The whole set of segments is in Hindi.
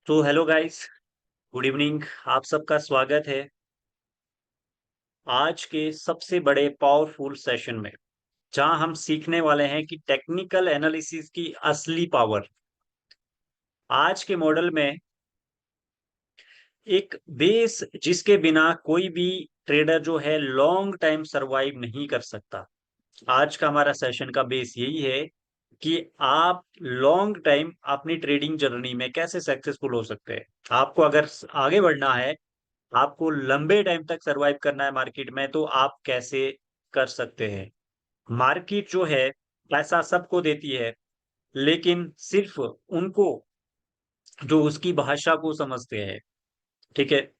तो हेलो गाइस, गुड इवनिंग। आप सबका स्वागत है आज के सबसे बड़े पावरफुल सेशन में, जहां हम सीखने वाले हैं कि टेक्निकल एनालिसिस की असली पावर। आज के मॉडल में एक बेस जिसके बिना कोई भी ट्रेडर जो है लॉन्ग टाइम सरवाइव नहीं कर सकता। आज का हमारा सेशन का बेस यही है कि आप लॉन्ग टाइम अपनी ट्रेडिंग जर्नी में कैसे सक्सेसफुल हो सकते हैं। आपको अगर आगे बढ़ना है, आपको लंबे टाइम तक सरवाइव करना है मार्केट में, तो आप कैसे कर सकते हैं। मार्केट जो है पैसा सबको देती है, लेकिन सिर्फ उनको जो उसकी भाषा को समझते हैं। ठीक है।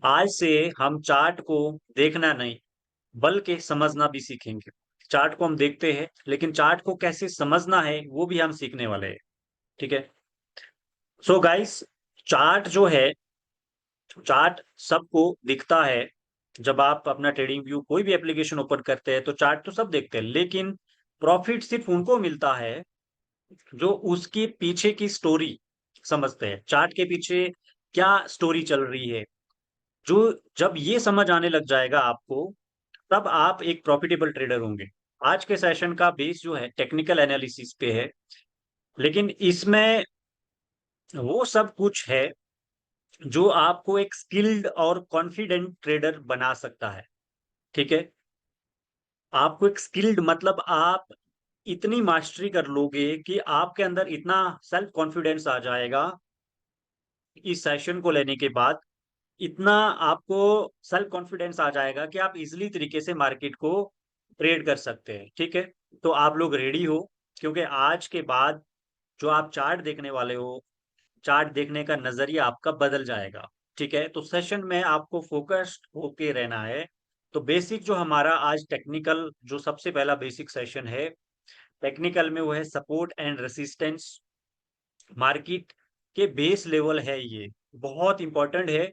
आज से हम चार्ट को देखना नहीं बल्कि समझना भी सीखेंगे। चार्ट को हम देखते हैं, लेकिन चार्ट को कैसे समझना है वो भी हम सीखने वाले हैं। ठीक है। सो गाइस, चार्ट जो है, चार्ट सबको दिखता है। जब आप अपना ट्रेडिंग व्यू कोई भी एप्लीकेशन ओपन करते हैं तो चार्ट तो सब देखते हैं, लेकिन प्रॉफिट सिर्फ उनको मिलता है जो उसके पीछे की स्टोरी समझते हैं। चार्ट के पीछे क्या स्टोरी चल रही है, जो जब ये समझ आने लग जाएगा आपको, तब आप एक प्रॉफिटेबल ट्रेडर होंगे। आज के सेशन का बेस जो है टेक्निकल एनालिसिस पे है, लेकिन इसमें वो सब कुछ है जो आपको एक स्किल्ड और कॉन्फिडेंट ट्रेडर बना सकता है। ठीक है। आपको एक स्किल्ड मतलब आप इतनी मास्टरी कर लोगे कि आपके अंदर इतना सेल्फ कॉन्फिडेंस आ जाएगा इस सेशन को लेने के बाद। इतना आपको सेल्फ कॉन्फिडेंस आ जाएगा कि आप इजिली तरीके से मार्केट को ट्रेड कर सकते हैं। ठीक है। तो आप लोग रेडी हो, क्योंकि आज के बाद जो आप चार्ट देखने वाले हो, चार्ट देखने का नजरिया आपका बदल जाएगा। ठीक है। तो सेशन में आपको फोकस्ड होके रहना है। तो बेसिक जो हमारा आज टेक्निकल जो सबसे पहला बेसिक सेशन है टेक्निकल में, वो है सपोर्ट एंड रेसिस्टेंस। मार्केट के बेस लेवल है, ये बहुत इंपॉर्टेंट है।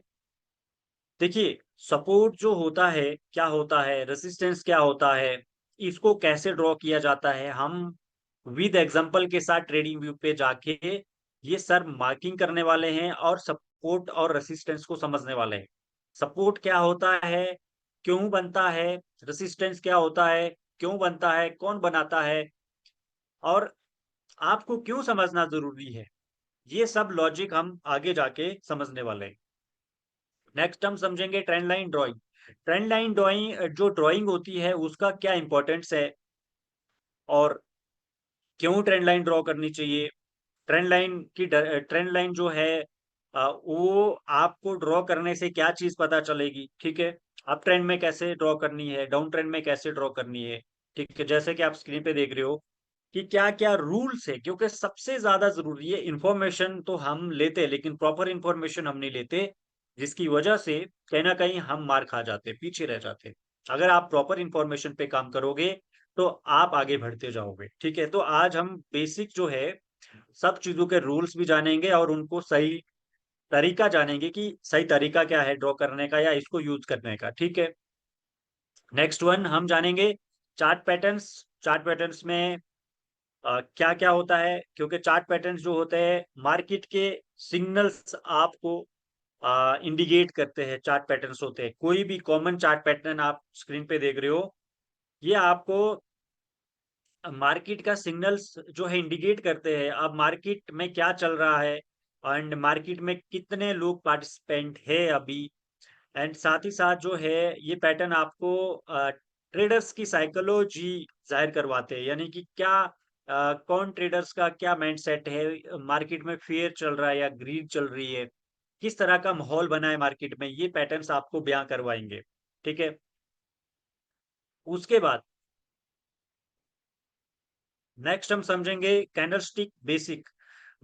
देखिए, सपोर्ट जो होता है क्या होता है, रेसिस्टेंस क्या होता है, इसको कैसे ड्रॉ किया जाता है, हम विद एग्जांपल के साथ ट्रेडिंग व्यू पे जाके ये सर मार्किंग करने वाले हैं और सपोर्ट और रेसिस्टेंस को समझने वाले हैं। सपोर्ट क्या होता है, क्यों बनता है, रेसिस्टेंस क्या होता है, क्यों बनता है, कौन बनाता है, और आपको क्यों समझना जरूरी है। ये सब लॉजिक हम आगे जाके समझने वाले हैं। नेक्स्ट हम समझेंगे trend line drawing. Trend line drawing जो ड्राइंग होती है उसका क्या इंपॉर्टेंस है, और क्यों ट्रेंड लाइन ड्रॉ करनी चाहिए। ट्रेंड लाइन जो है वो आपको ड्रॉ करने से क्या चीज पता चलेगी। ठीक है। अप ट्रेंड में कैसे ड्रॉ करनी है, डाउन ट्रेंड में कैसे ड्रॉ करनी है। ठीक है। जैसे कि आप स्क्रीन पे देख रहे हो कि क्या क्या रूल्स है, क्योंकि सबसे ज्यादा जरूरी है इंफॉर्मेशन तो हम लेते हैं, लेकिन प्रॉपर इंफॉर्मेशन हम नहीं लेते, जिसकी वजह से कहीं ना कहीं हम मार खा जाते, पीछे रह जाते। अगर आप प्रॉपर इंफॉर्मेशन पे काम करोगे तो आप आगे बढ़ते जाओगे। ठीक है। तो आज हम बेसिक जो है सब चीजों के रूल्स भी जानेंगे और उनको सही तरीका जानेंगे कि सही तरीका क्या है ड्रॉ करने का या इसको यूज करने का। ठीक है। नेक्स्ट वन हम जानेंगे चार्ट पैटर्न्स। चार्ट पैटर्न्स में क्या क्या होता है, क्योंकि चार्ट पैटर्न्स जो होते हैं मार्केट के सिग्नल्स आपको इंडिकेट करते हैं। चार्ट पैटर्न्स होते हैं, कोई भी कॉमन चार्ट पैटर्न आप स्क्रीन पे देख रहे हो, ये आपको मार्केट का सिग्नल्स जो है इंडिकेट करते हैं अब मार्केट में क्या चल रहा है, एंड मार्केट में कितने लोग पार्टिसिपेंट है अभी। एंड साथ ही साथ जो है ये पैटर्न आपको ट्रेडर्स की साइकोलॉजी जाहिर करवाते हैं, यानी कि क्या कौन ट्रेडर्स का क्या माइंडसेट है, मार्केट में फेयर चल रहा है या ग्रीड चल रही है, किस तरह का माहौल बना है मार्केट में, ये पैटर्न्स आपको बयां करवाएंगे। ठीक है। उसके बाद नेक्स्ट हम समझेंगे कैंडलस्टिक बेसिक।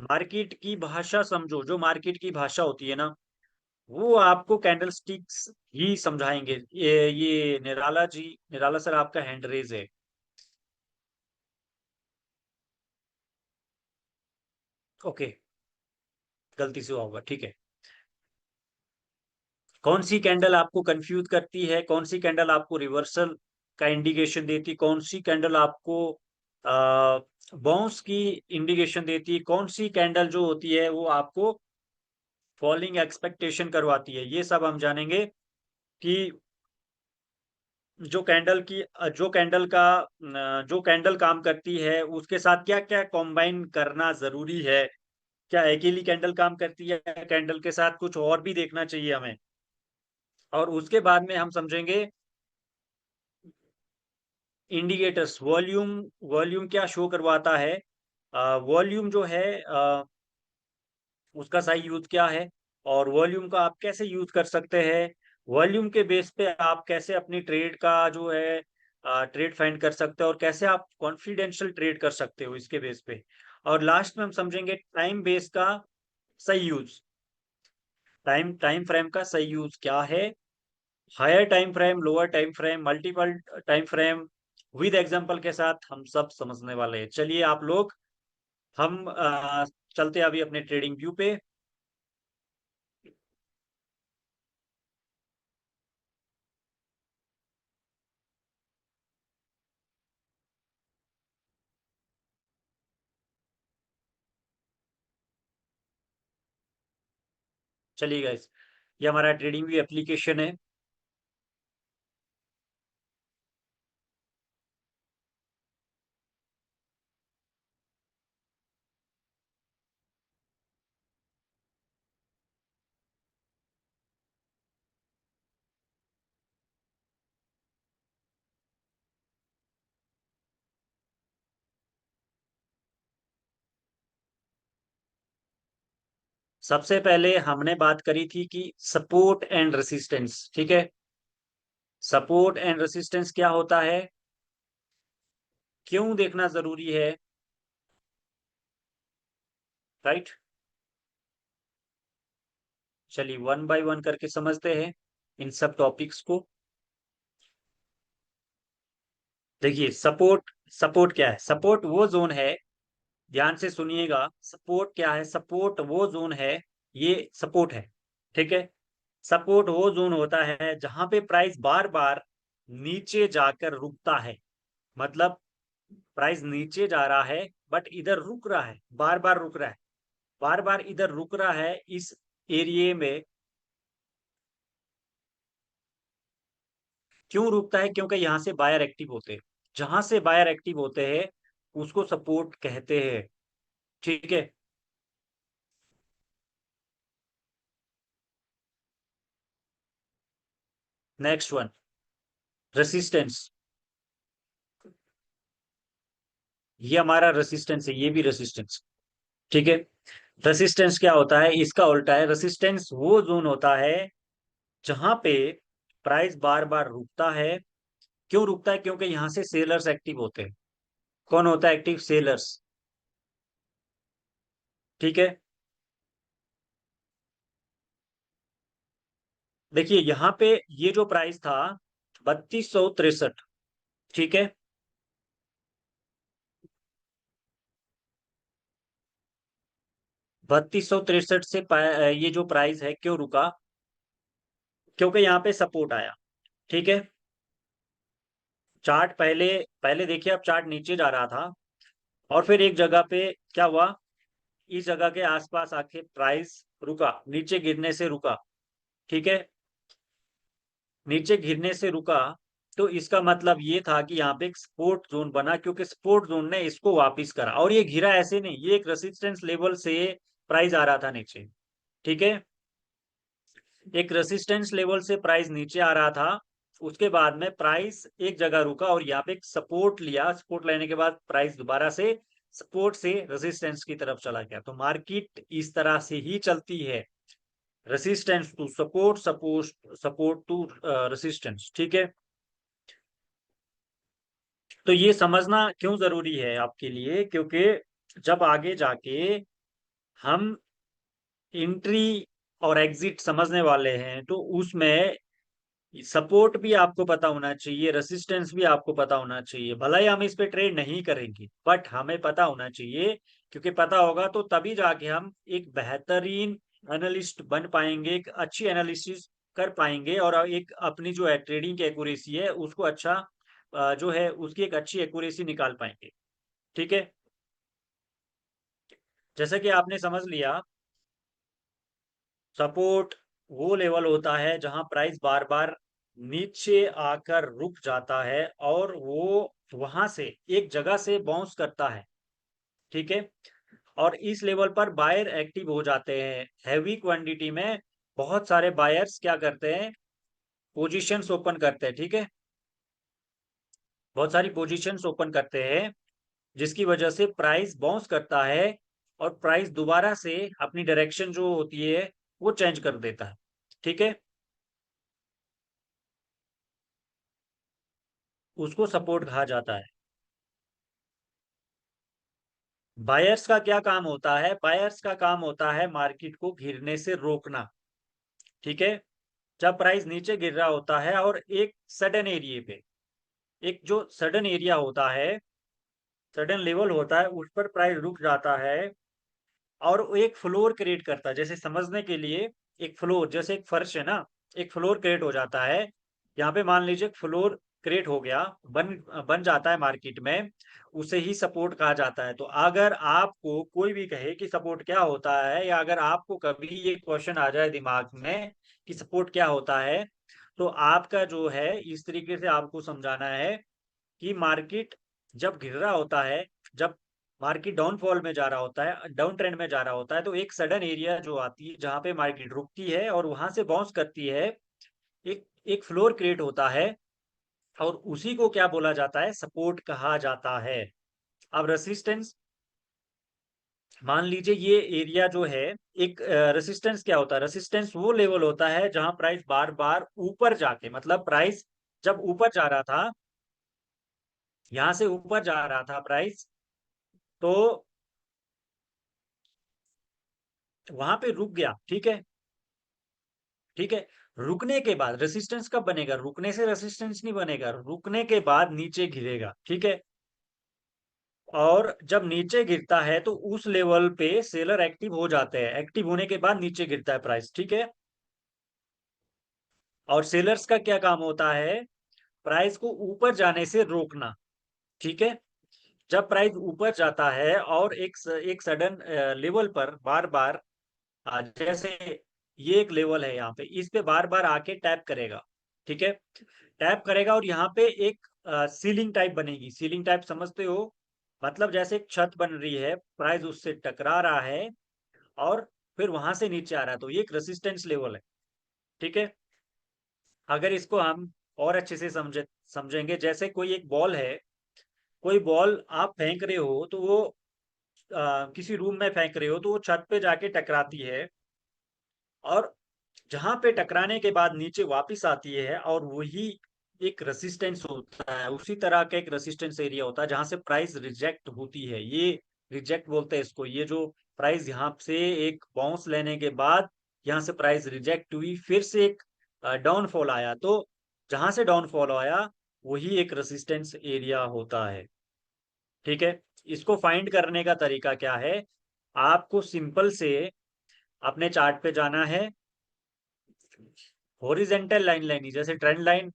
मार्केट की भाषा समझो, जो मार्केट की भाषा होती है ना, वो आपको कैंडलस्टिक्स ही समझाएंगे। ये निराला जी, निराला सर आपका हैंड रेज है। ओके, गलती से हुआ होगा। ठीक है। कौन सी कैंडल आपको कंफ्यूज करती है, कौन सी कैंडल आपको रिवर्सल का इंडिकेशन देती है, कौन सी कैंडल आपको बाउंस की इंडिकेशन देती है, कौन सी कैंडल जो होती है वो आपको फॉलिंग एक्सपेक्टेशन करवाती है, ये सब हम जानेंगे कि जो कैंडल काम करती है उसके साथ क्या क्या कॉम्बाइन करना जरूरी है। क्या अकेली कैंडल काम करती है, कैंडल के साथ कुछ और भी देखना चाहिए हमें। और उसके बाद में हम समझेंगे इंडिकेटर्स, वॉल्यूम। वॉल्यूम क्या शो करवाता है, वॉल्यूम जो है उसका सही यूज क्या है, और वॉल्यूम का आप कैसे यूज कर सकते हैं। वॉल्यूम के बेस पे आप कैसे अपनी ट्रेड का जो है ट्रेड फाइंड कर सकते हो, और कैसे आप कॉन्फिडेंशियल ट्रेड कर सकते हो इसके बेस पे। और लास्ट में हम समझेंगे टाइम बेस का सही यूज, टाइम टाइम फ्रेम का सही यूज क्या है, higher time frame, lower time frame, multiple time frame, with example के साथ हम सब समझने वाले हैं। चलिए आप लोग, हम चलते हैं अभी अपने ट्रेडिंग व्यू पे। चलिए गाइस, ये हमारा ट्रेडिंग व्यू एप्लीकेशन है। सबसे पहले हमने बात करी थी कि सपोर्ट एंड रेसिस्टेंस, ठीक है। सपोर्ट एंड रेसिस्टेंस क्या होता है, क्यों देखना जरूरी है, राइट। चलिए वन बाय वन करके समझते हैं इन सब टॉपिक्स को। देखिए सपोर्ट, सपोर्ट क्या है, सपोर्ट वो जोन है, ध्यान से सुनिएगा, सपोर्ट क्या है, सपोर्ट वो जोन है, ये सपोर्ट है, ठीक है। सपोर्ट वो जोन होता है जहां पे प्राइस बार बार नीचे जाकर रुकता है, मतलब प्राइस नीचे जा रहा है बट इधर रुक रहा है, बार बार रुक रहा है, बार बार इधर रुक रहा है इस एरिया में। क्यों रुकता है, क्योंकि यहाँ से बायर एक्टिव होते हैं, जहां से बायर एक्टिव होते हैं उसको सपोर्ट कहते हैं, ठीक है। Next one, resistance. ये हमारा रेसिस्टेंस है, ये भी रेसिस्टेंस, ठीक है। रेसिस्टेंस क्या होता है, इसका उल्टा है, रेसिस्टेंस वो जोन होता है जहां पे प्राइस बार बार रुकता है। क्यों रुकता है, क्योंकि यहाँ से सेलर्स एक्टिव होते हैं। कौन होता है एक्टिव, सेलर्स, ठीक है। देखिए यहाँ पे ये जो प्राइस था 3263, ठीक है। 3263 से ये जो प्राइस है क्यों रुका, क्योंकि यहाँ पे सपोर्ट आया, ठीक है। चार्ट पहले, पहले देखिए आप, चार्ट नीचे जा रहा था और फिर एक जगह पे क्या हुआ, इस जगह के आसपास आके प्राइस रुका, नीचे गिरने से रुका, ठीक है। नीचे गिरने से रुका, तो इसका मतलब ये था कि यहाँ पे एक सपोर्ट जोन बना, क्योंकि सपोर्ट जोन ने इसको वापस करा, और ये गिरा ऐसे नहीं, ये एक रेसिस्टेंस लेवल से प्राइस आ रहा था नीचे, ठीक है। एक रेसिस्टेंस लेवल से प्राइस नीचे आ रहा था, उसके बाद में प्राइस एक जगह रुका और यहाँ पे एक सपोर्ट लिया, सपोर्ट लेने के बाद प्राइस दोबारा से सपोर्ट से रेसिस्टेंस की तरफ चला गया। तो मार्केट इस तरह से ही चलती है, resistance to support, support support to resistance, ठीक है। तो ये समझना क्यों जरूरी है आपके लिए, क्योंकि जब आगे जाके हम एंट्री और एग्जिट समझने वाले हैं तो उसमें सपोर्ट भी आपको पता होना चाहिए, रेसिस्टेंस भी आपको पता होना चाहिए। भला ही हम इस पे ट्रेड नहीं करेंगे बट हमें पता होना चाहिए, क्योंकि पता होगा तो तभी जाके हम एक बेहतरीन एनालिस्ट बन पाएंगे, एक अच्छी एनालिसिस कर पाएंगे, और एक अपनी जो है ट्रेडिंग की एक्यूरेसी है उसको अच्छा जो है उसकी एक अच्छी एक्यूरेसी निकाल पाएंगे, ठीक है। जैसे कि आपने समझ लिया, सपोर्ट वो लेवल होता है जहां प्राइस बार बार नीचे आकर रुक जाता है और वो वहां से एक जगह से बाउंस करता है। ठीक है। और इस लेवल पर बायर एक्टिव हो जाते हैं हैवी क्वांटिटी में। बहुत सारे बायर्स क्या करते हैं, पोजीशंस ओपन करते हैं। ठीक है। बहुत सारी पोजीशंस ओपन करते हैं जिसकी वजह से प्राइस बाउंस करता है और प्राइस दोबारा से अपनी डायरेक्शन जो होती है वो चेंज कर देता है। ठीक है। उसको सपोर्ट कहा जाता है। बायर्स का क्या काम होता है, बायर्स का काम होता है मार्केट को गिरने से रोकना। ठीक है। जब प्राइस नीचे गिर रहा होता है और एक सडन एरिया पे, एक जो सडन एरिया होता है, सडन लेवल होता है, उस पर प्राइस रुक जाता है और वो एक फ्लोर क्रिएट करता है। जैसे समझने के लिए, एक फ्लोर जैसे एक फर्श है ना, एक फ्लोर क्रिएट हो जाता है। यहाँ पे मान लीजिए फ्लोर क्रिएट हो गया, बन बन जाता है मार्केट में, उसे ही सपोर्ट कहा जाता है। तो अगर आपको कोई भी कहे कि सपोर्ट क्या होता है, या अगर आपको कभी ये क्वेश्चन आ जाए दिमाग में कि सपोर्ट क्या होता है, तो आपका जो है इस तरीके से आपको समझाना है कि मार्केट जब गिर रहा होता है, जब मार्केट डाउनफॉल में जा रहा होता है, डाउन ट्रेंड में जा रहा होता है, तो एक सडन एरिया जो आती है जहां पे मार्केट रुकती है और वहां से बाउंस करती है, एक एक फ्लोर क्रिएट होता है और उसी को क्या बोला जाता है, सपोर्ट कहा जाता है। अब रेसिस्टेंस, मान लीजिए ये एरिया जो है, एक रेसिस्टेंस क्या होता है, रेसिस्टेंस वो लेवल होता है जहां प्राइस बार बार ऊपर जाके, मतलब प्राइस जब ऊपर जा रहा था, यहां से ऊपर जा रहा था प्राइस, तो वहां पे रुक गया। ठीक है। ठीक है। रुकने के बाद रेसिस्टेंस कब बनेगा, रुकने से रेसिस्टेंस नहीं बनेगा, रुकने के बाद नीचे गिरेगा। ठीक है। और जब नीचे गिरता है तो उस लेवल पे सेलर एक्टिव हो जाते हैं, एक्टिव होने के बाद नीचे गिरता है प्राइस। ठीक है। और सेलर्स का क्या काम होता है, प्राइस को ऊपर जाने से रोकना। ठीक है। जब प्राइस ऊपर जाता है और एक सडन लेवल पर बार बार, जैसे ये एक लेवल है, यहाँ पे इस पे बार बार आके टैप करेगा। ठीक है। टैप करेगा और यहाँ पे एक सीलिंग टाइप बनेगी। सीलिंग टाइप समझते हो, मतलब जैसे एक छत बन रही है, प्राइस उससे टकरा रहा है और फिर वहां से नीचे आ रहा है, तो ये एक रेसिस्टेंस लेवल है। ठीक है। अगर इसको हम और अच्छे से समझेंगे, जैसे कोई एक बॉल है, कोई बॉल आप फेंक रहे हो तो वो किसी रूम में फेंक रहे हो तो वो छत पे जाके टकराती है, और जहां पे टकराने के बाद नीचे वापस आती है, और वही एक रेसिस्टेंस होता है। उसी तरह का एक रेसिस्टेंस एरिया होता है जहां से प्राइस रिजेक्ट होती है, ये रिजेक्ट बोलते हैं इसको। ये जो प्राइस यहाँ से एक बाउंस लेने के बाद यहाँ से प्राइस रिजेक्ट हुई, फिर से एक डाउनफॉल आया, तो जहां से डाउनफॉल आया वही एक रेसिस्टेंस एरिया होता है। ठीक है। इसको फाइंड करने का तरीका क्या है, आपको सिंपल से अपने चार्ट पे जाना है, हॉरिजेंटल लाइन लेनी, जैसे ट्रेंड लाइन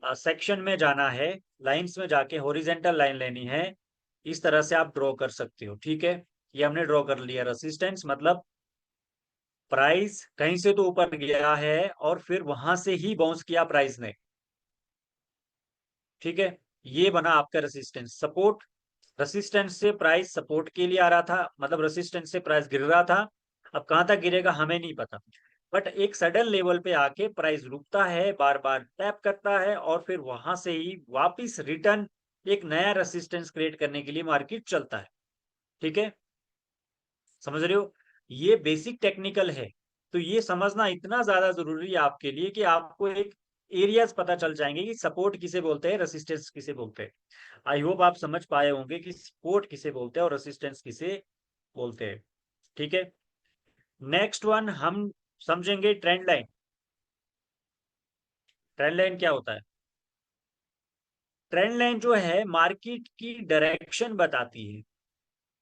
सेक्शन में जाना है, लाइंस में जाके हॉरिजेंटल लाइन लेनी है। इस तरह से आप ड्रॉ कर सकते हो। ठीक है। ये हमने ड्रॉ कर लिया, रेसिस्टेंस मतलब प्राइस कहीं से तो ऊपर गया है और फिर वहां से ही बाउंस किया प्राइस ने। ठीक है। ये बना आपका रेसिस्टेंस। सपोर्ट, रेसिस्टेंस से प्राइस सपोर्ट के लिए आ रहा था, मतलब रेसिस्टेंस से प्राइस गिर रहा था, अब कहां तक गिरेगा हमें नहीं पता, बट एक सडन लेवल पे आके प्राइस रुकता है, बार बार टैप करता है और फिर वहां से ही वापिस रिटर्न एक नया रेसिस्टेंस क्रिएट करने के लिए मार्केट चलता है। ठीक है। समझ रहे हो, ये बेसिक टेक्निकल है। तो ये समझना इतना ज्यादा जरूरी है आपके लिए कि आपको एक एरियाज पता चल जाएंगे कि सपोर्ट किसे बोलते हैं, रेसिस्टेंस किसे बोलते हैं। आई होप आप समझ पाए होंगे कि सपोर्ट किसे बोलते हैं और रेसिस्टेंस किसे बोलते हैं। ठीक है। नेक्स्ट वन हम समझेंगे ट्रेंड लाइन। ट्रेंड लाइन क्या होता है, ट्रेंड लाइन जो है मार्केट की डायरेक्शन बताती है।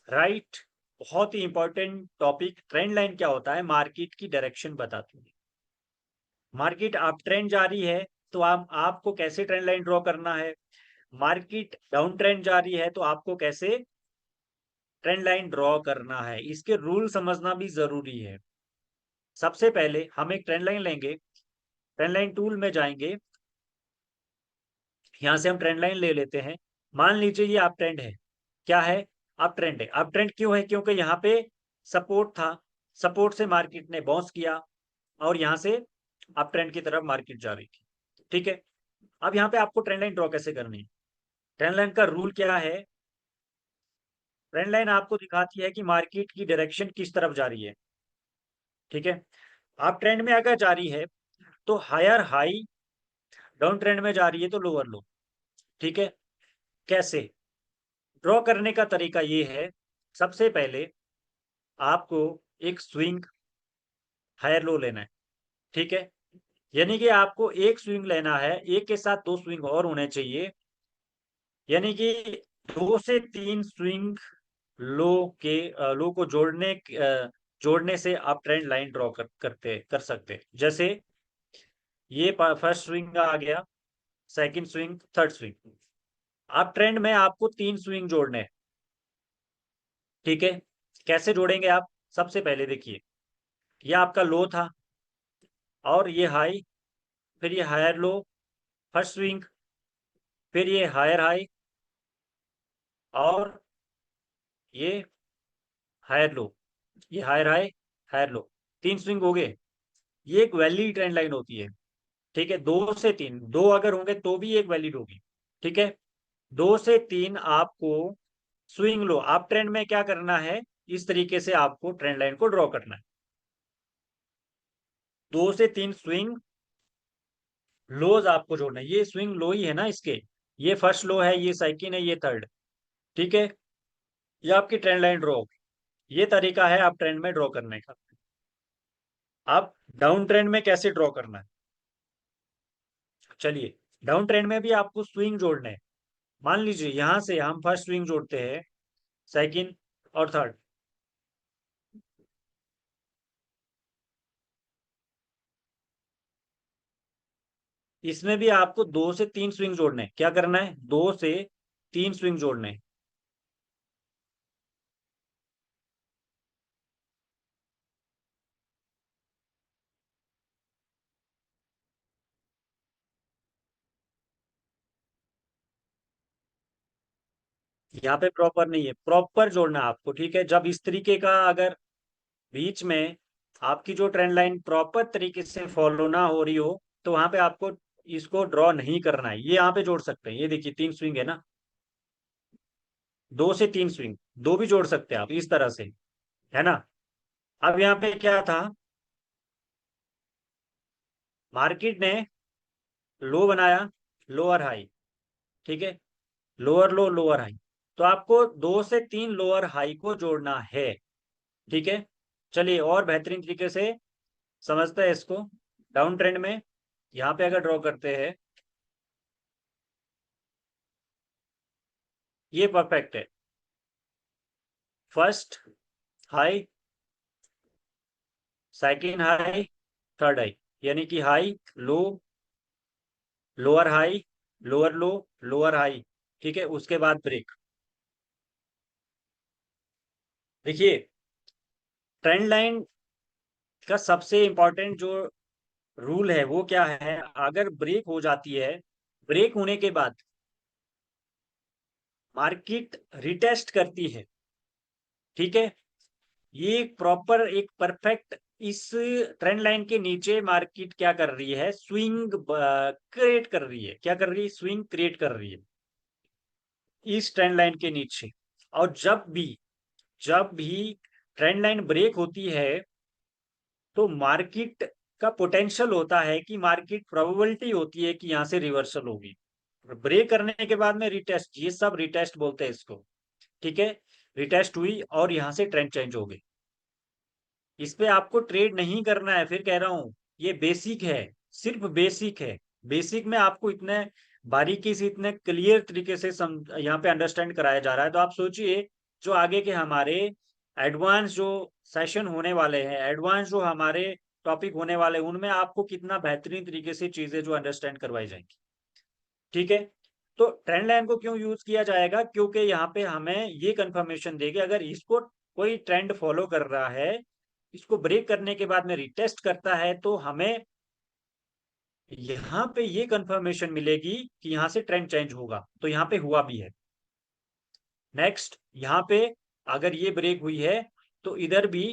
राइट। बहुत ही इंपॉर्टेंट टॉपिक, ट्रेंड लाइन क्या होता है, मार्केट की डायरेक्शन बताती है। मार्केट अप ट्रेंड जा रही है तो आपको कैसे ट्रेंड लाइन ड्रॉ करना है, मार्केट डाउन ट्रेंड जा रही है तो आपको कैसे ट्रेंड लाइन ड्रॉ करना है, इसके रूल समझना भी जरूरी है। सबसे पहले हम एक ट्रेंड लाइन लेंगे, ट्रेंड लाइन टूल में जाएंगे, यहाँ से हम ट्रेंड लाइन ले लेते हैं। मान लीजिए ये अप ट्रेंड है। क्या है? अप ट्रेंड है। अप ट्रेंड क्यों है? क्योंकि यहाँ पे सपोर्ट था, सपोर्ट से मार्केट ने बाउंस किया और यहाँ से अप ट्रेंड की तरफ मार्केट जा रही थी। ठीक है, अब यहाँ पे आपको ट्रेंड लाइन ड्रॉ कैसे करनी है? ट्रेंड लाइन का रूल क्या है? ट्रेंड लाइन आपको दिखाती है कि मार्केट की डायरेक्शन किस तरफ जा रही है। ठीक है, अप ट्रेंड में अगर जा रही है तो हायर हाई, डाउन ट्रेंड में जा रही है तो लोअर लो। ठीक है, कैसे ड्रॉ करने का तरीका ये है, सबसे पहले आपको एक स्विंग हायर लो लेना है। ठीक है, यानी कि आपको एक स्विंग लेना है, एक के साथ दो स्विंग और होने चाहिए, यानी कि दो से तीन स्विंग लो के लो को जोड़ने से आप ट्रेंड लाइन ड्रॉ कर सकते हैं। जैसे ये फर्स्ट स्विंग आ गया, सेकंड स्विंग, थर्ड स्विंग। आप ट्रेंड में आपको तीन स्विंग जोड़ने हैं। ठीक है, कैसे जोड़ेंगे आप? सबसे पहले देखिए, ये आपका लो था और ये हाई, फिर ये हायर लो, फर्स्ट स्विंग, फिर ये हायर हाई और ये हायर लो, ये हायर हाई, हायर लो, तीन स्विंग हो गए। ये एक वैलिड ट्रेंड लाइन होती है। ठीक है, दो से तीन, दो अगर होंगे तो भी एक वैलिड होगी। ठीक है, दो से तीन आपको स्विंग लो, आप ट्रेंड में क्या करना है, इस तरीके से आपको ट्रेंड लाइन को ड्रॉ करना है। दो से तीन स्विंग लोज आपको जोड़ना है। ये स्विंग लो ही है ना इसके, ये फर्स्ट लो है, ये सेकंड है, ये थर्ड। ठीक है, ये आपकी ट्रेंड लाइन ड्रॉ होगी। ये तरीका है आप ट्रेंड में ड्रॉ करने का। आप डाउन ट्रेंड में कैसे ड्रॉ करना है? चलिए, डाउन ट्रेंड में भी आपको स्विंग जोड़ने हैं। मान लीजिए यहां से हम फर्स्ट स्विंग जोड़ते हैं, सेकंड और थर्ड। इसमें भी आपको दो से तीन स्विंग जोड़ने हैं। क्या करना है? दो से तीन स्विंग जोड़ने हैं। यहाँ पे प्रॉपर नहीं है, प्रॉपर जोड़ना है आपको। ठीक है, जब इस तरीके का अगर बीच में आपकी जो ट्रेंड लाइन प्रॉपर तरीके से फॉलो ना हो रही हो, तो वहां पे आपको इसको ड्रॉ नहीं करना है। ये यहाँ पे जोड़ सकते हैं, ये देखिए तीन स्विंग है ना, दो से तीन स्विंग, दो भी जोड़ सकते हैं आप इस तरह से, है ना। अब यहाँ पे क्या था, मार्केट ने लो बनाया, लोअर हाई। ठीक है, लोअर लो लोअर हाई, तो आपको दो से तीन लोअर हाई को जोड़ना है। ठीक है, चलिए और बेहतरीन तरीके से समझते हैं इसको। डाउन ट्रेंड में यहाँ पे अगर ड्रॉ करते हैं, ये परफेक्ट है। First high, second high, third high, यानी कि high low, lower high, lower लो, लोअर हाई। ठीक है, उसके बाद ब्रेक। देखिए, ट्रेंड लाइन का सबसे इंपॉर्टेंट जो रूल है वो क्या है, अगर ब्रेक हो जाती है, ब्रेक होने के बाद मार्केट रिटेस्ट करती है। ठीक है, ये प्रॉपर एक परफेक्ट, इस ट्रेंड लाइन के नीचे मार्केट क्या कर रही है, स्विंग क्रिएट कर रही है। क्या कर रही है? स्विंग क्रिएट कर रही है इस ट्रेंड लाइन के नीचे। और जब भी ट्रेंड लाइन ब्रेक होती है, तो मार्केट का पोटेंशियल होता है कि मार्केट प्रोबेबिलिटी होती है कि यहां से रिवर्सल होगी। ब्रेक करने के बाद में रिटेस्ट, ये सब रिटेस्ट बोलते हैं इसको। ठीक है, रिटेस्ट हुई और यहां से ट्रेंड चेंज हो गई। इस पे आपको ट्रेड नहीं करना है, फिर कह रहा हूं, ये बेसिक है, सिर्फ बेसिक है। बेसिक में आपको इतने बारीकी से, इतने क्लियर तरीके से यहाँ पे अंडरस्टैंड कराया जा रहा है। तो आप सोचिए, जो आगे के हमारे एडवांस जो सेशन होने वाले हैं, एडवांस जो हमारे टॉपिक होने वाले हैं, उनमें आपको कितना बेहतरीन तरीके से चीजें जो अंडरस्टैंड करवाई जाएंगी। ठीक है, तो ट्रेंड लाइन को क्यों यूज किया जाएगा? क्योंकि यहाँ पे हमें ये कंफर्मेशन देगी, अगर इसको कोई ट्रेंड फॉलो कर रहा है, इसको ब्रेक करने के बाद में रिटेस्ट करता है तो हमें यहाँ पे ये कंफर्मेशन मिलेगी कि यहाँ से ट्रेंड चेंज होगा, तो यहाँ पे हुआ भी है। नेक्स्ट यहाँ पे अगर ये ब्रेक हुई है तो इधर भी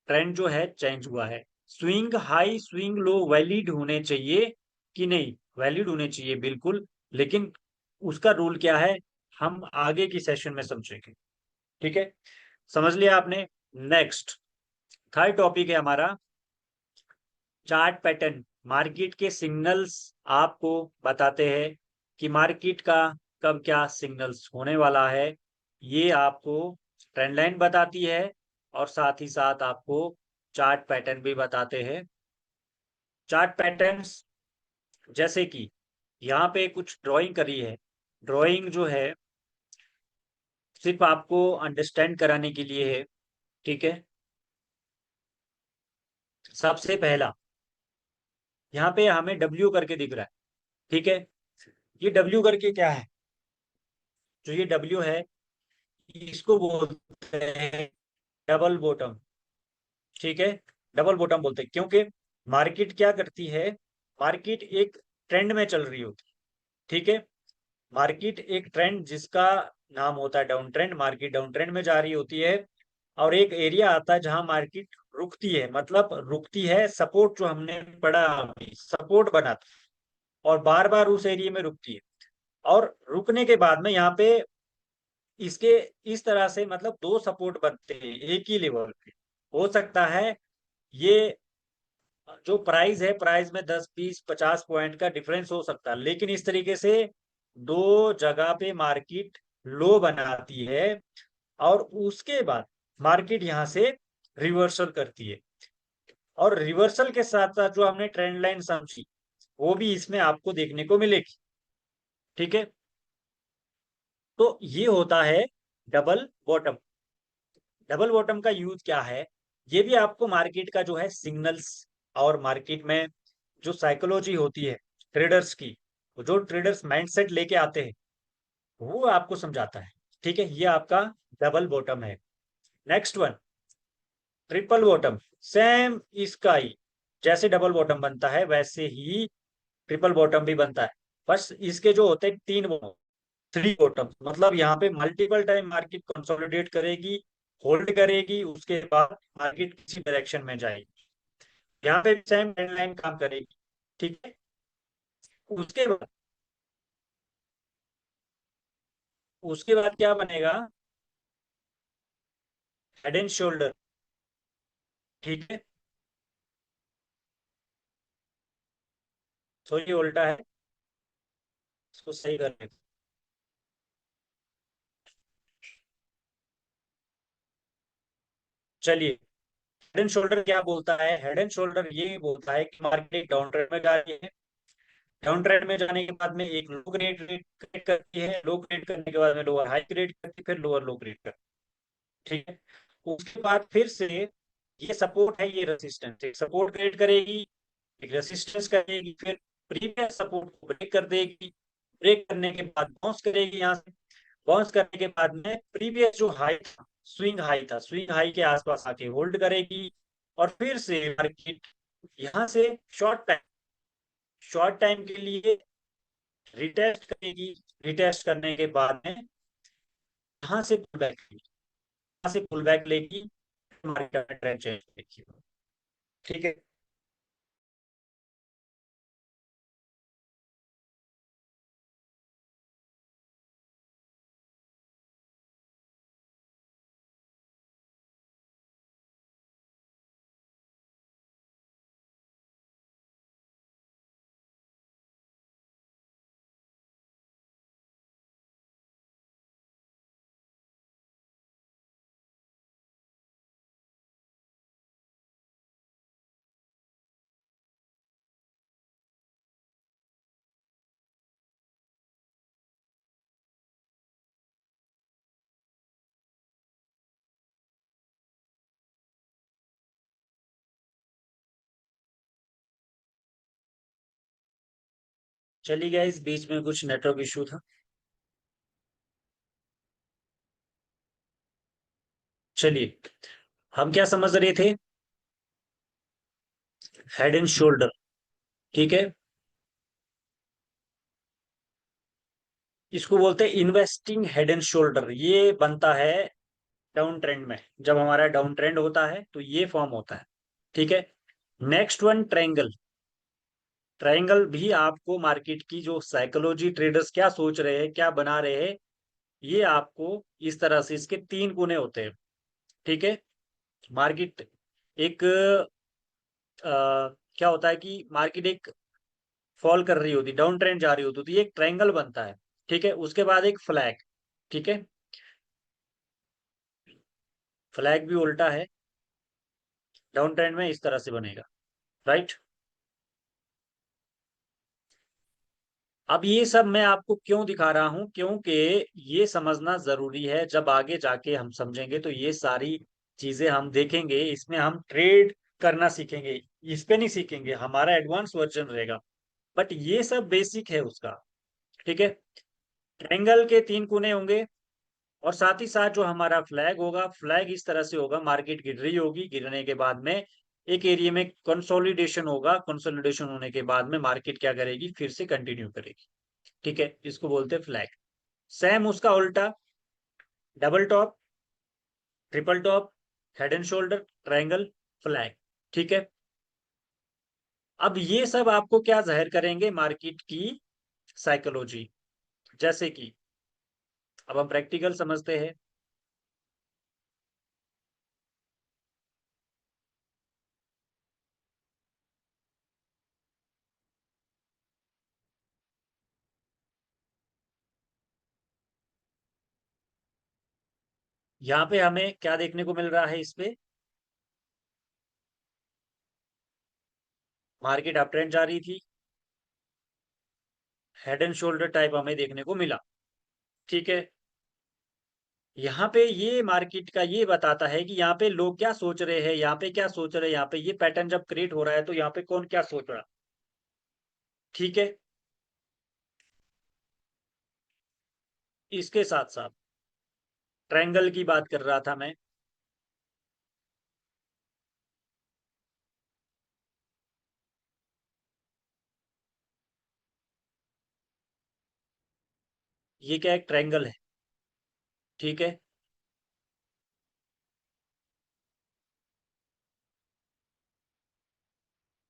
ट्रेंड जो है चेंज हुआ है। Swing high swing low valid होने चाहिए कि नहीं? वैलिड होने चाहिए बिल्कुल, लेकिन उसका रूल क्या है हम आगे की सेशन में समझेंगे। ठीक है, समझ लिया आपने। नेक्स्ट थर्ड टॉपिक है हमारा चार्ट पैटर्न। मार्केट के सिग्नल्स आपको बताते हैं कि मार्केट का कब क्या सिग्नल्स होने वाला है। ये आपको ट्रेंड लाइन बताती है और साथ ही साथ आपको चार्ट पैटर्न भी बताते हैं। चार्ट पैटर्न्स जैसे कि यहाँ पे कुछ ड्राइंग करी है। ड्राइंग जो है सिर्फ आपको अंडरस्टैंड कराने के लिए है। ठीक है, सबसे पहला यहाँ पे हमें डब्ल्यू करके दिख रहा है। ठीक है, ये डब्ल्यू करके क्या है? जो ये डब्ल्यू है इसको बोलते हैं डबल बॉटम। ठीक है, डबल बॉटम बोलते हैं क्योंकि मार्केट क्या करती है, मार्केट एक ट्रेंड में चल रही होती है। ठीक है, मार्केट एक ट्रेंड जिसका नाम होता है down trend, market down trend में जा रही होती है और एक एरिया आता है जहां मार्केट रुकती है, मतलब रुकती है, सपोर्ट जो हमने पढ़ा अभी सपोर्ट बनाता है और बार बार उस एरिया में रुकती है और रुकने के बाद में यहाँ पे इसके इस तरह से मतलब दो सपोर्ट बनते हैं एक ही लेवल पे। हो सकता है ये जो प्राइस है प्राइस में 10 20 50 पॉइंट का डिफरेंस हो सकता है, लेकिन इस तरीके से दो जगह पे मार्केट लो बनाती है और उसके बाद मार्केट यहाँ से रिवर्सल करती है और रिवर्सल के साथ साथ जो हमने ट्रेंड लाइन समझी वो भी इसमें आपको देखने को मिलेगी। ठीक है, तो ये होता है डबल बॉटम। डबल बॉटम का यूज क्या है, ये भी आपको मार्केट का जो है सिग्नल्स और मार्केट में जो साइकोलॉजी होती है ट्रेडर्स की, जो ट्रेडर्स माइंडसेट लेके आते हैं वो आपको समझाता है। ठीक है, ये आपका डबल बॉटम है। Next one triple bottom. Same इसका ही जैसे डबल बॉटम बनता है वैसे ही ट्रिपल बॉटम भी बनता है, बस इसके जो होते हैं तीन बॉटम, थ्री बॉटम, मतलब यहाँ पे मल्टीपल टाइम मार्केट कंसोलिडेट करेगी, होल्ड करेगी, उसके बाद मार्केट किसी डायरेक्शन में जाएगी। यहाँ पे सेम ट्रेंड लाइन काम करेगी। ठीक है, उसके बाद उसके बाद क्या बनेगा, हेड एंड शोल्डर। ठीक है, तो ये उल्टा है, इसको सही करने को। चलिए, हेड एंड शोल्डर क्या बोलता है, हेड एंड शोल्डर ये बोलता है कि मार्केट डाउन ट्रेंड में जा रही है, डाउन ट्रेंड में जाने के बाद में एक लो क्रिएट क्रिएट करती है, लो क्रिएट करने के बाद में लोअर हाई क्रिएट करती है, फिर लोअर लो क्रिएट करती है। ठीक है, उसके बाद फिर से ये सपोर्ट है, ये रेसिस्टेंस, एक सपोर्ट क्रिएट करेगी, एक रेसिस्टेंस करेगी, फिर प्रीवियस सपोर्ट को ब्रेक कर देगी, ब्रेक करने के बाद बाउंस करेगी, यहाँ से बाउंस करने के बाद में प्रीवियस जो हाई था, स्विंग हाई था, स्विंग हाई के आसपास आके होल्ड करेगी और फिर से मार्केट यहाँ से शॉर्ट टाइम के लिए रिटेस्ट करेगी, रिटेस्ट करने के बाद में यहाँ से पुल बैक लेगी, यहाँ से पुल बैक लेगी, मार्केट ट्रेंड चेंज करेगी। ठीक है, चली गया, इस बीच में कुछ नेटवर्क इशू था। चलिए, हम क्या समझ रहे थे? Head and shoulder. ठीक है, इसको बोलते हैं इन्वेस्टिंग हेड एंड शोल्डर। ये बनता है डाउन ट्रेंड में। जब हमारा डाउन ट्रेंड होता है तो ये फॉर्म होता है। ठीक है। Next one, triangle. ट्रायंगल भी आपको मार्केट की जो साइकोलॉजी, ट्रेडर्स क्या सोच रहे हैं, क्या बना रहे हैं, ये आपको इस तरह से, इसके तीन कोने होते हैं। ठीक है। मार्केट एक क्या होता है कि मार्केट एक फॉल कर रही होती, डाउन ट्रेंड जा रही होती, तो ये एक ट्रायंगल बनता है। ठीक है। उसके बाद एक फ्लैग। ठीक है। फ्लैग भी उल्टा है, डाउन ट्रेंड में इस तरह से बनेगा। राइट। अब ये सब मैं आपको क्यों दिखा रहा हूं, क्योंकि ये समझना जरूरी है। जब आगे जाके हम समझेंगे तो ये सारी चीजें हम देखेंगे, इसमें हम ट्रेड करना सीखेंगे। इस पे नहीं सीखेंगे, हमारा एडवांस वर्जन रहेगा, बट ये सब बेसिक है उसका। ठीक है। ट्रायंगल के तीन कोने होंगे, और साथ ही साथ जो हमारा फ्लैग होगा, फ्लैग इस तरह से होगा, मार्केट गिर रही होगी, गिरने के बाद में एक एरिया में कंसोलिडेशन होगा, कंसोलिडेशन होने के बाद में मार्केट क्या करेगी, फिर से कंटिन्यू करेगी। ठीक है, इसको बोलते हैं फ्लैग। सेम उसका उल्टा, double top, triple top, head and shoulder, triangle, flag. ठीक है। अब ये सब आपको क्या जाहिर करेंगे, मार्केट की साइकोलॉजी। जैसे कि अब हम प्रैक्टिकल समझते हैं। यहाँ पे हमें क्या देखने को मिल रहा है, इस पे मार्केट अप ट्रेंड जा रही थी, हेड एंड शोल्डर टाइप हमें देखने को मिला। ठीक है। यहाँ पे ये मार्केट का ये बताता है कि यहाँ पे लोग क्या सोच रहे हैं, यहाँ पे क्या सोच रहे हैं, यहाँ पे ये पैटर्न जब क्रिएट हो रहा है तो यहाँ पे कौन क्या सोच रहा है। ठीक है। इसके साथ साथ ट्रायंगल की बात कर रहा था मैं। ये क्या, एक ट्रायंगल है। ठीक है।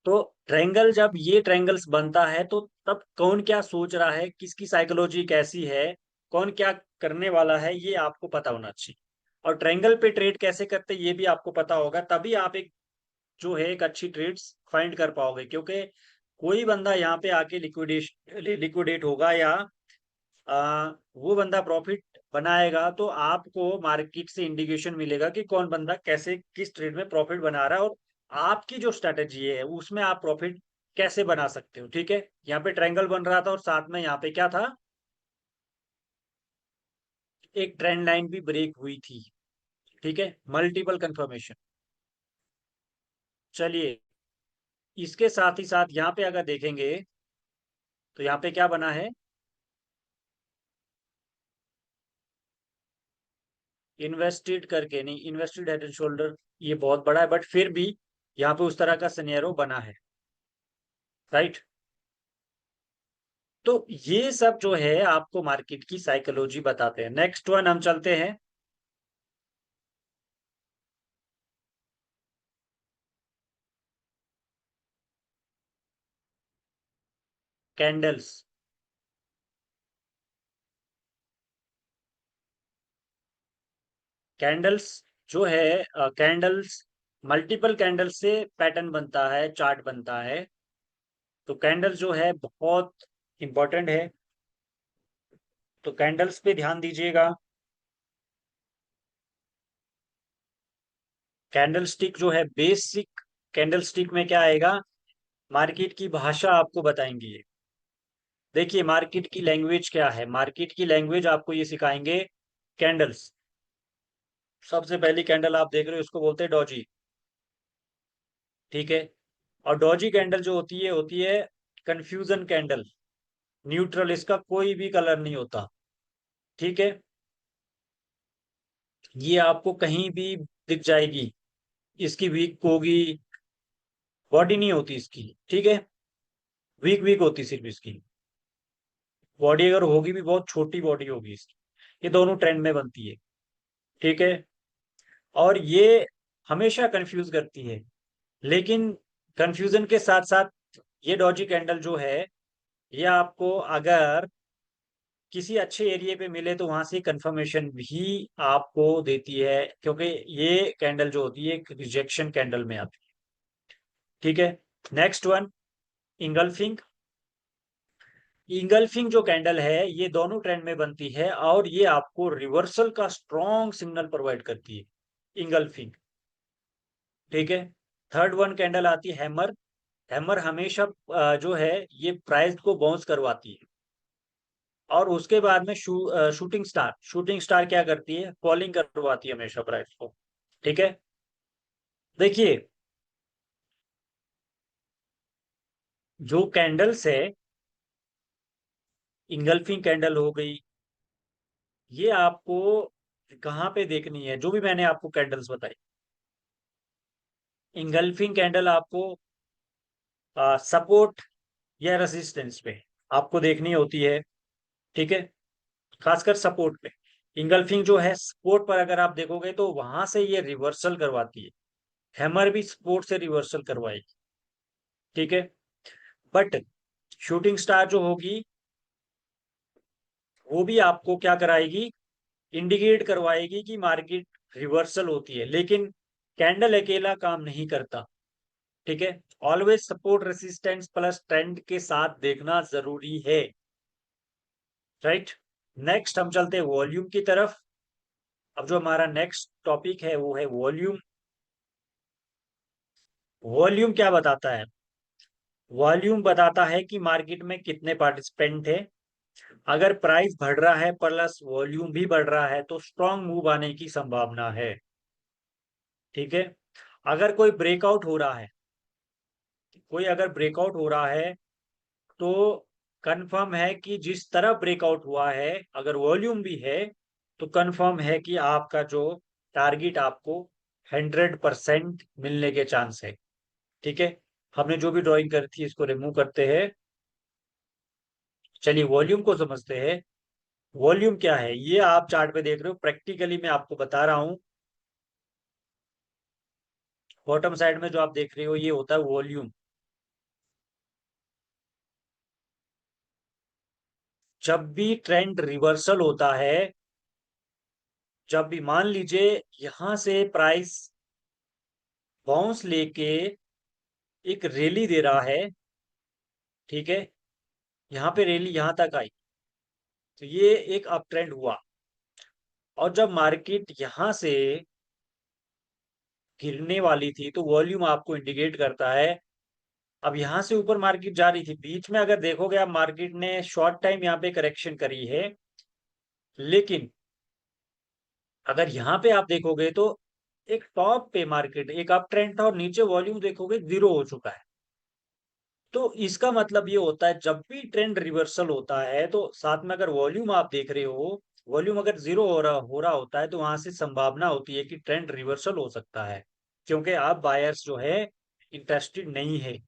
तो ट्रायंगल, जब ये ट्रायंगल्स बनता है तो तब कौन क्या सोच रहा है, किसकी साइकोलॉजी कैसी है, कौन क्या करने वाला है, ये आपको पता होना चाहिए। और ट्रायंगल पे ट्रेड कैसे करते हैं ये भी आपको पता होगा, तभी आप एक जो है एक अच्छी ट्रेड्स फाइंड कर पाओगे। क्योंकि कोई बंदा यहाँ पे आके लिक्विडेट होगा, या वो बंदा प्रॉफिट बनाएगा, तो आपको मार्केट से इंडिकेशन मिलेगा कि कौन बंदा कैसे किस ट्रेड में प्रॉफिट बना रहा है, और आपकी जो स्ट्रेटेजी है उसमें आप प्रॉफिट कैसे बना सकते हो। ठीक है। यहाँ पे ट्रायंगल बन रहा था, और साथ में यहाँ पे क्या था, एक ट्रेंड लाइन भी ब्रेक हुई थी। ठीक है, मल्टीपल कंफर्मेशन। चलिए, इसके साथ ही साथ यहाँ पे अगर देखेंगे तो यहाँ पे क्या बना है, इन्वेस्टेड करके नहीं, इन्वेस्टेड हेड एंड शोल्डर ये बहुत बड़ा है, बट फिर भी यहाँ पे उस तरह का सिनेरियो बना है। राइट। तो ये सब जो है आपको मार्केट की साइकोलॉजी बताते हैं। नेक्स्ट वन हम चलते हैं, कैंडल्स। कैंडल्स जो है, कैंडल्स, मल्टीपल कैंडल से पैटर्न बनता है, चार्ट बनता है। तो कैंडल जो है बहुत इंपॉर्टेंट है, तो कैंडल्स पे ध्यान दीजिएगा। कैंडल स्टिक जो है बेसिक, कैंडल स्टिक में क्या आएगा, मार्केट की भाषा आपको बताएंगे ये। देखिए मार्केट की लैंग्वेज क्या है, मार्केट की लैंग्वेज आपको ये सिखाएंगे कैंडल्स। सबसे पहली कैंडल आप देख रहे हो, उसको बोलते हैं डॉजी। ठीक है। और डॉजी कैंडल जो होती है कंफ्यूजन कैंडल, न्यूट्रल, इसका कोई भी कलर नहीं होता। ठीक है। ये आपको कहीं भी दिख जाएगी। इसकी वीक होगी, बॉडी नहीं होती इसकी, ठीक है, वीक वीक होती सिर्फ इसकी बॉडी, अगर होगी भी बहुत छोटी बॉडी होगी इसकी। ये दोनों ट्रेंड में बनती है, ठीक है। और ये हमेशा कंफ्यूज करती है, लेकिन कंफ्यूजन के साथ साथ ये डॉजी कैंडल जो है, ये आपको अगर किसी अच्छे एरिया पे मिले तो वहां से कंफर्मेशन भी आपको देती है, क्योंकि ये कैंडल जो होती है एक रिजेक्शन कैंडल में आती है, ठीक है। Next one, engulfing. इंगल्फिंग जो कैंडल है ये दोनों ट्रेंड में बनती है और ये आपको रिवर्सल का स्ट्रॉन्ग सिग्नल प्रोवाइड करती है, इंगल्फिंग, ठीक है। थर्ड वन कैंडल आती है हैमर। हैमर हमेशा जो है ये प्राइस को बाउंस करवाती है। और उसके बाद में शूटिंग स्टार। शूटिंग स्टार क्या करती है, फॉलिंग करवाती है हमेशा प्राइस को, ठीक है। देखिए, जो कैंडल्स है, इंगल्फिंग कैंडल हो गई, ये आपको कहाँ पे देखनी है, जो भी मैंने आपको कैंडल्स बताई, इंगल्फिंग कैंडल आपको सपोर्ट या रेजिस्टेंस पे आपको देखनी होती है, ठीक है, खासकर सपोर्ट पे। इंगल्फिंग जो है सपोर्ट पर अगर आप देखोगे तो वहां से ये रिवर्सल करवाती है, हैमर भी सपोर्ट से रिवर्सल करवाएगी, ठीक है। बट शूटिंग स्टार जो होगी वो भी आपको क्या कराएगी, इंडिकेट करवाएगी कि मार्केट रिवर्सल होती है, लेकिन कैंडल अकेला काम नहीं करता, ठीक है। Always support resistance plus trend के साथ देखना जरूरी है, राइट। नेक्स्ट हम चलते हैं वॉल्यूम की तरफ। अब जो हमारा नेक्स्ट टॉपिक है वो है वॉल्यूम। वॉल्यूम क्या बताता है, वॉल्यूम बताता है कि मार्केट में कितने पार्टिसिपेंट है। अगर प्राइस बढ़ रहा है प्लस वॉल्यूम भी बढ़ रहा है तो स्ट्रॉन्ग मूव आने की संभावना है, ठीक है। अगर कोई ब्रेकआउट हो रहा है, कोई अगर ब्रेकआउट हो रहा है तो कंफर्म है कि जिस तरह ब्रेकआउट हुआ है, अगर वॉल्यूम भी है तो कंफर्म है कि आपका जो टारगेट आपको 100% मिलने के चांस है, ठीक है। हमने जो भी ड्राइंग करी थी इसको रिमूव करते हैं। चलिए वॉल्यूम को समझते हैं। वॉल्यूम क्या है, ये आप चार्ट पे देख रहे हो, प्रैक्टिकली मैं आपको बता रहा हूं। बॉटम साइड में जो आप देख रहे हो ये होता है वॉल्यूम। जब भी ट्रेंड रिवर्सल होता है, जब भी मान लीजिए यहां से प्राइस बाउंस लेके एक रैली दे रहा है, ठीक है, यहाँ पे रैली यहां तक आई तो ये एक अप ट्रेंड हुआ। और जब मार्केट यहां से गिरने वाली थी तो वॉल्यूम आपको इंडिकेट करता है, अब यहां से ऊपर मार्केट जा रही थी, बीच में अगर देखोगे आप मार्केट ने शॉर्ट टाइम यहाँ पे करेक्शन करी है, लेकिन अगर यहाँ पे आप देखोगे तो एक टॉप पे मार्केट एक अप ट्रेंड था और नीचे वॉल्यूम देखोगे जीरो हो चुका है। तो इसका मतलब ये होता है जब भी ट्रेंड रिवर्सल होता है तो साथ में अगर वॉल्यूम आप देख रहे हो, वॉल्यूम अगर जीरो हो रहा होता है तो वहां से संभावना होती है कि ट्रेंड रिवर्सल हो सकता है, क्योंकि आप बायर्स जो है इंटरेस्टेड नहीं है।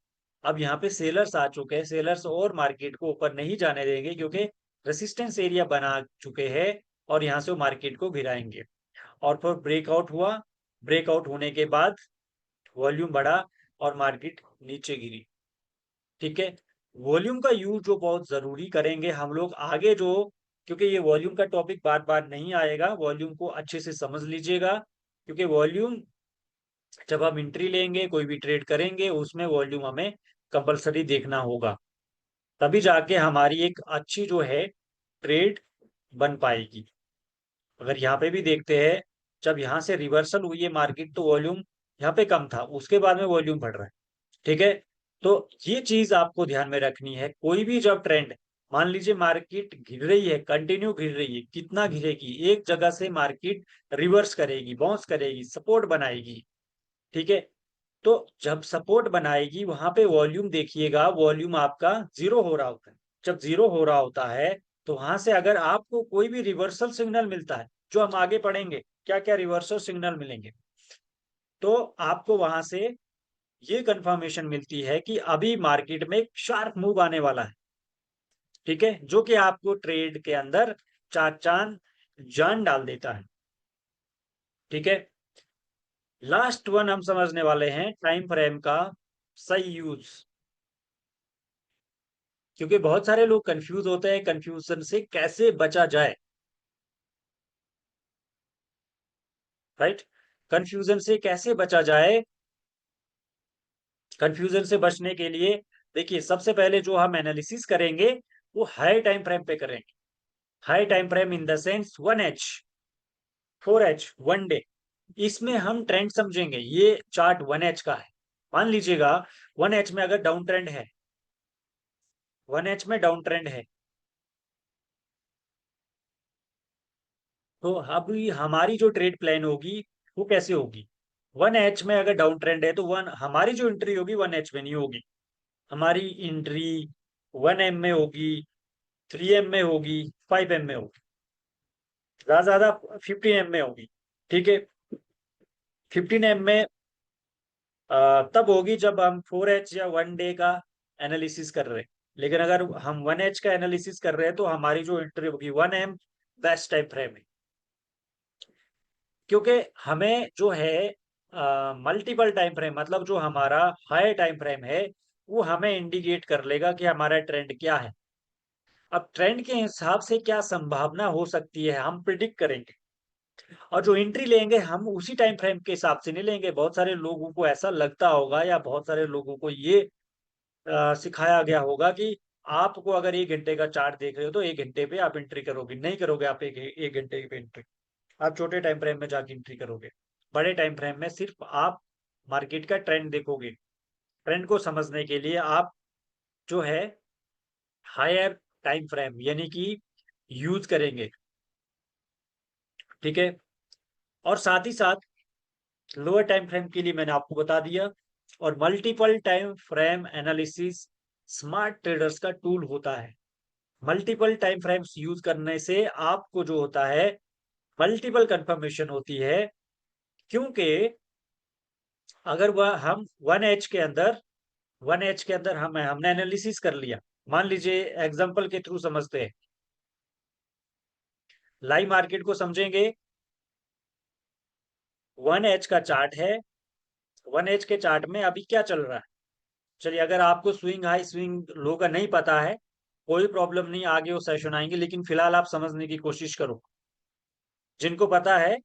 अब यहाँ पे सेलर्स आ चुके हैं, सेलर्स और मार्केट को ऊपर नहीं जाने देंगे क्योंकि रेसिस्टेंस एरिया बना चुके हैं और यहाँ से वो मार्केट को गिराएंगे। और फिर ब्रेकआउट हुआ, ब्रेकआउट होने के बाद वॉल्यूम बढ़ा और मार्केट नीचे गिरी, ठीक है। वॉल्यूम का यूज जो बहुत जरूरी करेंगे हम लोग आगे जो, क्योंकि ये वॉल्यूम का टॉपिक बार बार नहीं आएगा, वॉल्यूम को अच्छे से समझ लीजिएगा, क्योंकि वॉल्यूम जब हम एंट्री लेंगे कोई भी ट्रेड करेंगे उसमें वॉल्यूम हमें कंपलसरी देखना होगा, तभी जाके हमारी एक अच्छी जो है ट्रेड बन पाएगी। अगर यहाँ पे भी देखते हैं, जब यहाँ से रिवर्सल हुई है मार्केट तो वॉल्यूम यहाँ पे कम था, उसके बाद में वॉल्यूम बढ़ रहा है, ठीक है। तो ये चीज आपको ध्यान में रखनी है, कोई भी जब ट्रेंड, मान लीजिए मार्केट गिर रही है, कंटिन्यू गिर रही है, कितना गिरेगी, एक जगह से मार्केट रिवर्स करेगी, बाउंस करेगी, सपोर्ट बनाएगी, ठीक है। तो जब सपोर्ट बनाएगी वहां पे वॉल्यूम देखिएगा, वॉल्यूम आपका जीरो हो रहा होता है। जब जीरो हो रहा होता है तो वहां से अगर आपको कोई भी रिवर्सल सिग्नल मिलता है, जो हम आगे पढ़ेंगे क्या क्या रिवर्सल सिग्नल मिलेंगे, तो आपको वहां से ये कंफर्मेशन मिलती है कि अभी मार्केट में एक शार्प मूव आने वाला है। ठीक है, जो कि आपको ट्रेड के अंदर चार चांद जान डाल देता है। ठीक है, लास्ट वन हम समझने वाले हैं टाइम फ्रेम का सही यूज, क्योंकि बहुत सारे लोग कंफ्यूज होते हैं, कंफ्यूजन से कैसे बचा जाए। राइट, कंफ्यूजन से कैसे बचा जाए। कंफ्यूजन से बचने के लिए देखिए, सबसे पहले जो हम एनालिसिस करेंगे वो हाई टाइम फ्रेम पे करेंगे। High time frame in the sense 1H, 4H, 1 day. इसमें हम ट्रेंड समझेंगे। ये चार्ट 1H का है। मान लीजिएगा 1H में अगर डाउन ट्रेंड है, 1H में डाउन ट्रेंड है, तो अभी हमारी जो ट्रेड प्लान होगी वो कैसे होगी। 1H में अगर डाउन ट्रेंड है तो वन हमारी जो एंट्री होगी 1H में नहीं होगी। हमारी एंट्री 1M में होगी, 3M में होगी, 5M में होगी, ज्यादा ज्यादा 15M में होगी। ठीक है, 15M में तब होगी जब हम 4H या 1 डे का एनालिसिस कर रहे हैं। लेकिन अगर हम 1H का एनालिसिस कर रहे हैं तो हमारी जो एंट्री होगी 1M बेस्ट टाइम फ्रेम है। क्योंकि हमें जो है मल्टीपल टाइम फ्रेम, मतलब जो हमारा हाई टाइम फ्रेम है, वो हमें इंडिकेट कर लेगा कि हमारा ट्रेंड क्या है। अब ट्रेंड के हिसाब से क्या संभावना हो सकती है हम प्रिडिक्ट करेंगे, और जो एंट्री लेंगे हम उसी टाइम फ्रेम के हिसाब से नहीं लेंगे। बहुत सारे लोगों को ऐसा लगता होगा, या बहुत सारे लोगों को ये सिखाया गया होगा कि आपको अगर 1 घंटे का चार्ट देख रहे हो तो 1 घंटे पे आप एंट्री करोगे। नहीं करोगे आप एक घंटे पे एंट्री। आप छोटे टाइम फ्रेम में जाके एंट्री करोगे। बड़े टाइम फ्रेम में सिर्फ आप मार्केट का ट्रेंड देखोगे। ट्रेंड को समझने के लिए आप जो है हायर टाइम फ्रेम यानी कि यूज करेंगे। ठीक है, और साथ ही साथ लोअर टाइम फ्रेम के लिए मैंने आपको बता दिया। और multiple time frame analysis smart traders का टूल होता है। मल्टीपल टाइम फ्रेम्स यूज करने से आपको जो होता है मल्टीपल कंफर्मेशन होती है। क्योंकि अगर वह हम 1H के अंदर हमने एनालिसिस कर लिया। मान लीजिए एग्जांपल के थ्रू समझते हैं, लाइव मार्केट को समझेंगे। 1H का चार्ट है, 1H के चार्ट में अभी क्या चल रहा है। चलिए, अगर आपको स्विंग हाई स्विंग लो का नहीं पता है, कोई प्रॉब्लम नहीं, आगे वो सेशन आएंगे, लेकिन फिलहाल आप समझने की कोशिश करो। जिनको पता है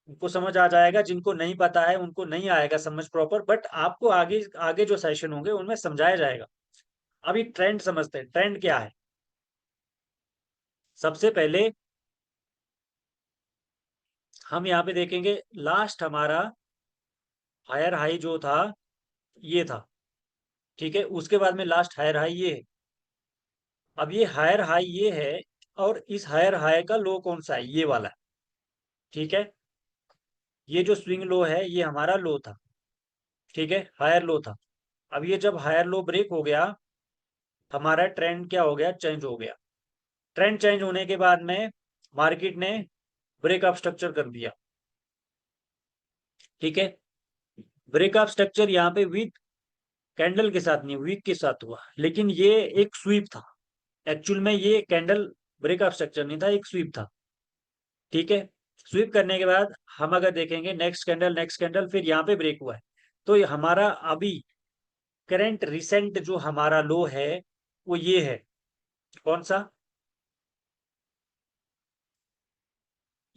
उनको समझ आ जाएगा, जिनको नहीं पता है उनको नहीं आएगा समझ प्रॉपर, बट आपको आगे आगे जो सेशन होंगे उनमें समझाया जाएगा। अभी ट्रेंड समझते हैं, ट्रेंड क्या है। सबसे पहले हम यहाँ पे देखेंगे, लास्ट हमारा हायर हाई जो था ये था। ठीक है, उसके बाद में लास्ट हायर हाई ये है। अब ये हायर हाई ये है, और इस हायर हाई का लो कौन सा है, ये वाला है। ठीक है, ये जो स्विंग लो है ये हमारा लो था। ठीक है, हायर लो था। अब ये जब हायर लो ब्रेक हो गया, हमारा ट्रेंड क्या हो गया, चेंज हो गया। ट्रेंड चेंज होने के बाद में मार्केट ने ब्रेकअप स्ट्रक्चर कर दिया। ठीक है, ब्रेकअप स्ट्रक्चर यहाँ पे विद कैंडल के साथ नहीं, वीक के साथ हुआ, लेकिन ये एक स्वीप था। एक्चुअल में ये कैंडल ब्रेकअप स्ट्रक्चर नहीं था, एक स्वीप था। ठीक है, स्वीप करने के बाद हम अगर देखेंगे नेक्स्ट कैंडल, नेक्स्ट कैंडल, फिर यहाँ पे ब्रेक हुआ है। तो ये हमारा अभी करंट रिसेंट जो हमारा लो है वो ये है। कौन सा,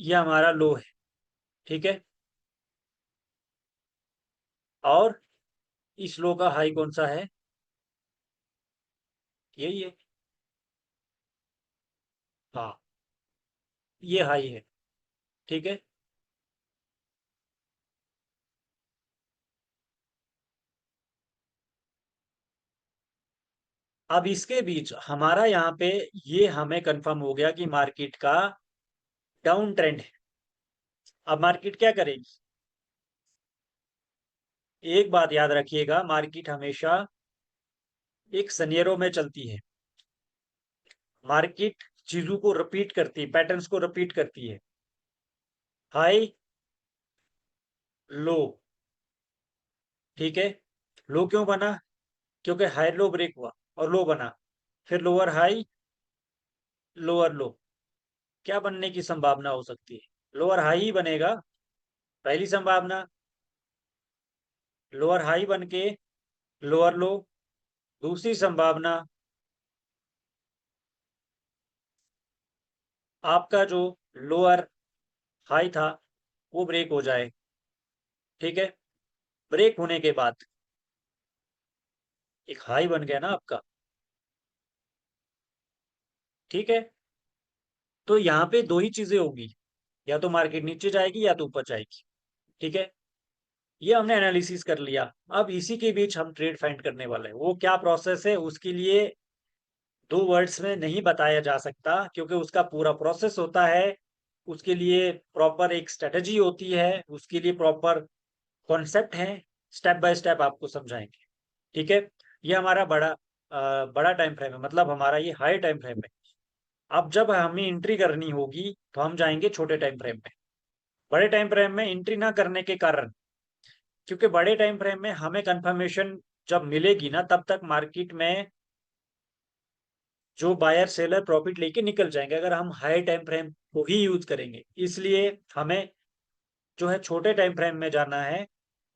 ये हमारा लो है। ठीक है, और इस लो का हाई कौन सा है, यही है। हाँ, ये हाई है। ठीक है, अब इसके बीच हमारा यहाँ पे ये हमें कंफर्म हो गया कि मार्केट का डाउन ट्रेंड है। अब मार्केट क्या करेगी, एक बात याद रखिएगा, मार्केट हमेशा एक सनेरो में चलती है। मार्केट चीजों को रिपीट करती है, पैटर्न्स को रिपीट करती है। High low. ठीक है, लो क्यों बना? क्योंकि हाई लो ब्रेक हुआ और लो बना, फिर लोअर हाई, लोअर लो। क्या बनने की संभावना हो सकती है? लोअर हाई ही बनेगा, पहली संभावना। लोअर हाई बन के लोअर लो। दूसरी संभावना, आपका जो लोअर हाई था वो ब्रेक हो जाए। ठीक है, ब्रेक होने के बाद एक हाई बन गया ना आपका। ठीक है, तो यहाँ पे दो ही चीजें होगी, या तो मार्केट नीचे जाएगी या तो ऊपर जाएगी। ठीक है, ये हमने एनालिसिस कर लिया। अब इसी के बीच हम ट्रेड फाइंड करने वाले हैं। वो क्या प्रोसेस है उसके लिए दो वर्ड्स में नहीं बताया जा सकता, क्योंकि उसका पूरा प्रोसेस होता है। उसके लिए प्रॉपर एक स्ट्रेटजी होती है, उसके लिए प्रॉपर कॉन्सेप्ट है। स्टेप बाय स्टेप आपको समझाएंगे। ठीक है, ये हमारा बड़ा टाइम फ्रेम है, मतलब हमारा ये हाई टाइम फ्रेम है। अब जब हमें एंट्री करनी होगी तो हम जाएंगे छोटे टाइम फ्रेम में। बड़े टाइम फ्रेम में एंट्री ना करने के कारण, क्योंकि बड़े टाइम फ्रेम में हमें कंफर्मेशन जब मिलेगी ना, तब तक मार्केट में जो बायर सेलर प्रॉफिट लेके निकल जाएंगे, अगर हम हाई टाइम फ्रेम को ही यूज करेंगे। इसलिए हमें जो है छोटे टाइम फ्रेम में जाना है।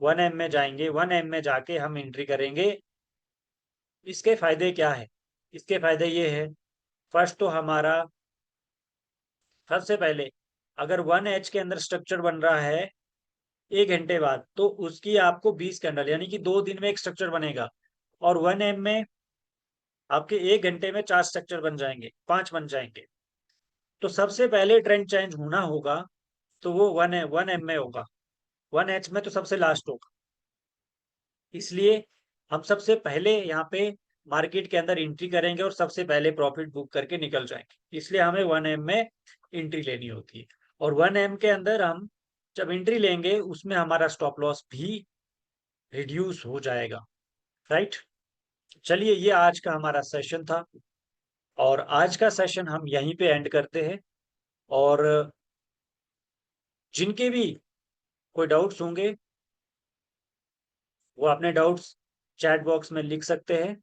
1M में जाएंगे, 1M में जाके हम एंट्री करेंगे। इसके फायदे क्या है? इसके फायदे ये है, फर्स्ट तो हमारा, सबसे पहले अगर 1H के अंदर स्ट्रक्चर बन रहा है 1 घंटे बाद, तो उसकी आपको 20 कैंडल यानी कि 2 दिन में एक स्ट्रक्चर बनेगा। और 1M में आपके 1 घंटे में 4 स्ट्रक्चर बन जाएंगे, 5 बन जाएंगे। तो सबसे पहले ट्रेंड चेंज होना होगा तो वो 1M में होगा। 1H में तो सबसे लास्ट होगा। इसलिए हम सबसे पहले यहाँ पे मार्केट के अंदर एंट्री करेंगे और सबसे पहले प्रॉफिट बुक करके निकल जाएंगे। इसलिए हमें 1M में एंट्री लेनी होती है। और 1M के अंदर हम जब एंट्री लेंगे उसमें हमारा स्टॉप लॉस भी रिड्यूस हो जाएगा। राइट, चलिए ये आज का हमारा सेशन था, और आज का सेशन हम यहीं पे एंड करते हैं। और जिनके भी कोई डाउट्स होंगे वो अपने डाउट्स चैट बॉक्स में लिख सकते हैं।